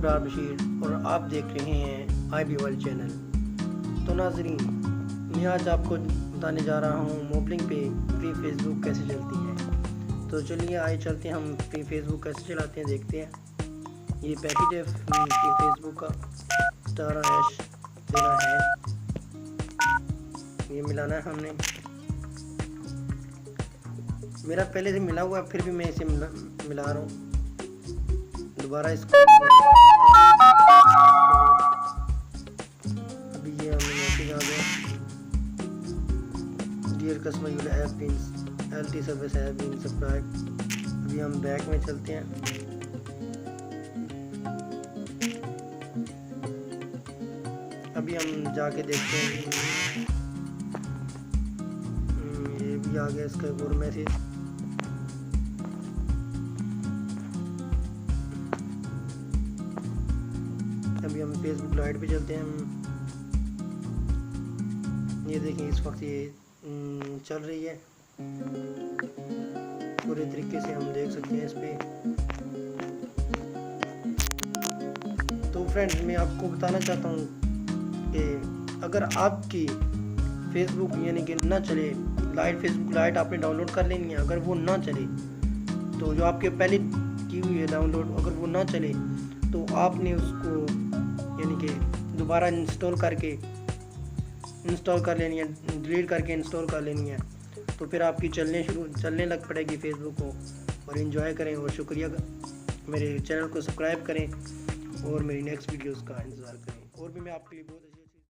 इब्रार बशीर और आप देख रहे हैं IB वर्ल्ड चैनल। तो नाज़रीन, मैं आज आपको बताने जा रहा हूँ मोबलिंग पे फ्री फेसबुक कैसे चलती है। तो चलिए आइए चलते हैं, हम फ्री फेसबुक कैसे चलाते हैं देखते हैं। ये पैकेज है फ्री फेसबुक का, स्टार हैश देना है, ये मिलाना है हमने। मेरा पहले से मिला हुआ है, फिर भी मैं इसे मिला रहा हूँ दोबारा इसको। अभी ये हमें मैसेज आ गया, dear customer you have been LT service have been subscribe. अभी हम बैक में चलते हैं। अभी हम जाके देखते हैं, ये भी आ गया इसका एक और मैसेज। अभी हम फेसबुक लाइट पे चलते हैं। ये देखें, इस वक्त ये चल रही है, पूरे तरीके से हम देख सकते हैं इस पे। तो फ्रेंड्स, मैं आपको बताना चाहता हूँ कि अगर आपकी फेसबुक यानी कि ना चले, लाइट फेसबुक लाइट आपने डाउनलोड कर लेनी है, अगर वो ना चले तो जो आपके पहले की हुई है डाउनलोड, अगर वो ना चले तो आपने उसको यानी कि दोबारा इंस्टॉल कर लेनी है, डिलीट करके इंस्टॉल कर लेनी है। तो फिर आपकी चलने लग पड़ेगी फेसबुक को, और एंजॉय करें। और शुक्रिया, मेरे चैनल को सब्सक्राइब करें और मेरी नेक्स्ट वीडियोस का इंतज़ार करें। और भी मैं आपके लिए बहुत अच्छी